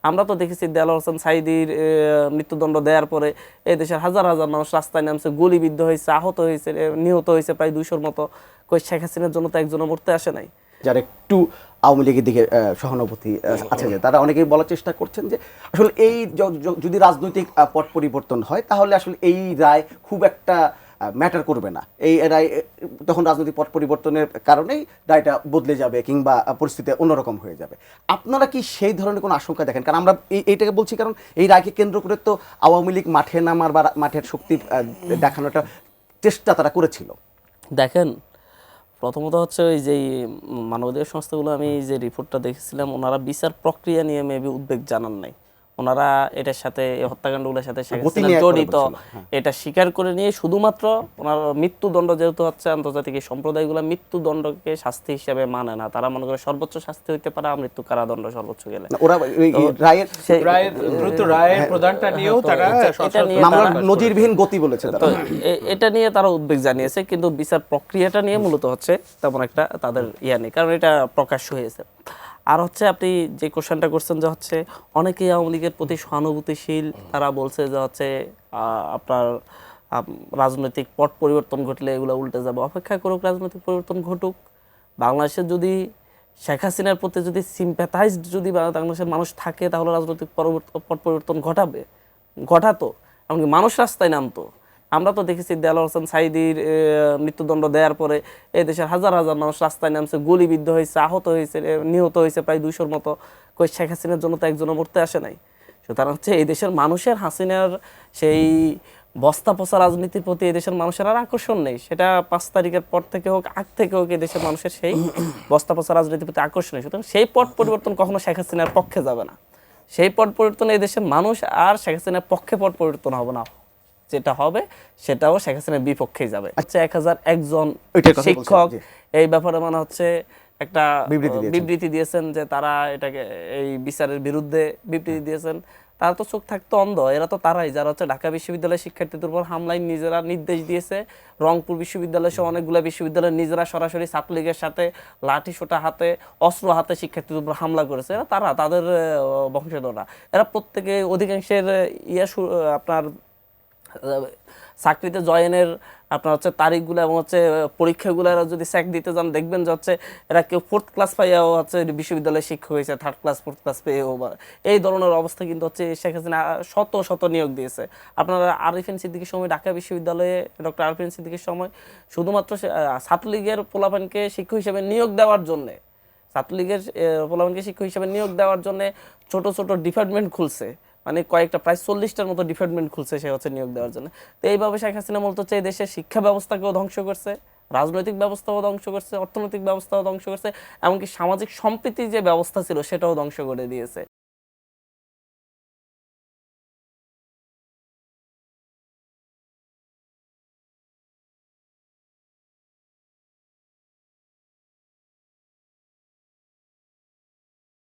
আমরা তো দেখেছি দেলোয়ার হোসেন সাঈদীর মৃত্যুদণ্ড দেওয়ার পরে এই দেশের হাজার হাজার মানুষ রাস্তায় নামছে, গুলিবিদ্ধ হয়েছে, আহত হয়েছে, নিহত হয়েছে প্রায় 200-র মতো। কই শেখ হাসিনার জন্য তো একজনও মরতে আসে নাই। যারা একটু আওয়ামী লীগের দিকে সহানুভূতি আছে, যে তারা অনেকেই বলার চেষ্টা করছেন যে আসলে এই যদি রাজনৈতিক পট পরিবর্তন হয় তাহলে আসলে এই রায় খুব একটা ম্যাটার করবে না, এই রায় তখন রাজনৈতিক পট পরিবর্তনের কারণেই রায়টা বদলে যাবে কিংবা পরিস্থিতি অন্যরকম হয়ে যাবে। আপনারা কি সেই ধরনের কোনো আশঙ্কা দেখেন? কারণ আমরা এইটাকে বলছি কারণ এই রায়কে কেন্দ্র করে তো আওয়ামী লীগ মাঠে নামার বা মাঠের শক্তি দেখানোটা চেষ্টা তারা করেছিল। দেখেন, প্রথমত হচ্ছে ওই যে মানবাধিকার সংস্থাগুলো, আমি যে রিপোর্টটা দেখেছিলাম, ওনারা বিচার প্রক্রিয়া নিয়ে মেবি উদ্বেগ জানান নাই। ওনারা এটার সাথে, এই হত্যাকাণ্ডগুলোর সাথে জড়িত এটা স্বীকার করে নিয়ে শুধুমাত্র ওনার মৃত্যুদণ্ড, যেহেতু হচ্ছে আন্তর্জাতিক সম্প্রদায়গুলো মৃত্যুদণ্ডকে শাস্তি হিসেবে মানে না, তারা মনে করে সর্বোচ্চ শাস্তি হইতে পারে মৃত্যু কারাদণ্ড সর্বোচ্চ গেলে। ওরা রায়ের দ্রুত রায়ের প্রদানটা নিয়েও তারা নজিরবিহীন গতি বলেছে। তো এটা নিয়ে তারা উদ্বেগ জানিয়েছে, কিন্তু বিচার প্রক্রিয়াটা নিয়ে মূলত হচ্ছে তেমন একটা তাদের ইয়া নেই, কারণ এটা প্রকাশ্য হয়েছে। আর হচ্ছে আপনি যে কোশ্চেনটা করছেন যে হচ্ছে অনেকেই আওয়ামী লীগের প্রতি সহানুভূতিশীল, তারা বলছে যে হচ্ছে আপনার রাজনৈতিক পট পরিবর্তন ঘটলে এগুলো উল্টে যাবে। অপেক্ষা করুক, রাজনৈতিক পরিবর্তন ঘটুক। বাংলাদেশের যদি শেখ হাসিনার প্রতি যদি সিম্প্যাথাইজড যদি বাংলাদেশের মানুষ থাকে, তাহলে রাজনৈতিক পট পরিবর্তন ঘটাতো, এমনকি মানুষ রাস্তায় নামতো। আমরা তো দেখেছি দেলোয়ার হোসেন সাঈদীর মৃত্যুদণ্ড দেওয়ার পরে এই দেশের হাজার হাজার মানুষ রাস্তায় নামছে, গুলিবিদ্ধ হয়েছে, আহত হয়েছে, নিহত হয়েছে প্রায় 200-র মতো। কই শেখ হাসিনার জন্য তো একজনও মরতে আসে নাই। সুতরাং হচ্ছে এই দেশের মানুষের হাসিনার সেই বস্তা পচা রাজনীতির প্রতি এই দেশের মানুষের আর আকর্ষণ নেই। সেটা 5 তারিখের পর থেকে হোক, আগ থেকে হোক, এই দেশের মানুষের সেই বস্তা পচা রাজনীতির প্রতি আকর্ষণ নেই। সুতরাং সেই পট পরিবর্তন কখনো শেখ হাসিনার পক্ষে যাবে না। সেই পট পরিবর্তন এই দেশের মানুষ আর শেখ হাসিনার পক্ষে পট পরিবর্তন হবে না, যেটা হবে সেটাও শেখ হাসিনার বিপক্ষেই যাবে। আচ্ছা, 1001 জন শিক্ষক এই ব্যাপারে মানে হচ্ছে একটা বিবৃতি দিয়েছেন যে তারা এটাকে এই বিচারের বিরুদ্ধে বিবৃতি দিয়েছেন। তারা তো চোখ থাকতো অন্ধ, এরা তো তারাই যারা হচ্ছে ঢাকা বিশ্ববিদ্যালয়ের শিক্ষার্থীদের উপর হামলায় নিজেরা নির্দেশ দিয়েছে। রংপুর বিশ্ববিদ্যালয় সহ অনেকগুলো বিশ্ববিদ্যালয়ের নিজেরা সরাসরি ছাত্রলীগের সাথে লাঠি সোটা হাতে, অস্ত্র হাতে শিক্ষার্থীদের উপর হামলা করেছে। এরা তারা, তাদের বংশধররা, এরা প্রত্যেকে অধিকাংশের আপনার চাকরিতে জয়েনের আপনার হচ্ছে তারিখগুলো এবং হচ্ছে পরীক্ষাগুলো যদি চেক দিতে যান, দেখবেন যে হচ্ছে এরা কেউ 4th ক্লাস পাইয়াও হচ্ছে বিশ্ববিদ্যালয়ে শিক্ষক হয়েছে, 3rd ক্লাস 4th ক্লাস পেয়েও। এই ধরনের অবস্থা কিন্তু হচ্ছে শেখ হাসিনা শত শত নিয়োগ দিয়েছে। আপনারা আরিফিন সিদ্দিকীর সময় ঢাকা বিশ্ববিদ্যালয়ে ডক্টর আরিফিন সিদ্দিকীর সময় শুধুমাত্র ছাত্রলীগের পোলাপানকে শিক্ষক হিসেবে নিয়োগ দেওয়ার জন্যে, ছাত্রলীগের পোলাপানকে শিক্ষক হিসেবে নিয়োগ দেওয়ার জন্যে ছোট ছোট ডিপার্টমেন্ট খুলছে, মানে কয়েকটা প্রায় 40টার মতো ডিপার্টমেন্ট খুলছে সে হচ্ছে নিয়োগ দেওয়ার জন্য। তো এইভাবে শেখ হাসিনা মূলত হচ্ছে এই দেশের শিক্ষা ব্যবস্থাকেও ধ্বংস করছে, রাজনৈতিক ব্যবস্থাও ধ্বংস করছে, অর্থনৈতিক ব্যবস্থাও ধ্বংস করছে, এমনকি সামাজিক সম্প্রীতির যে ব্যবস্থা ছিল সেটাও ধ্বংস করে দিয়েছে।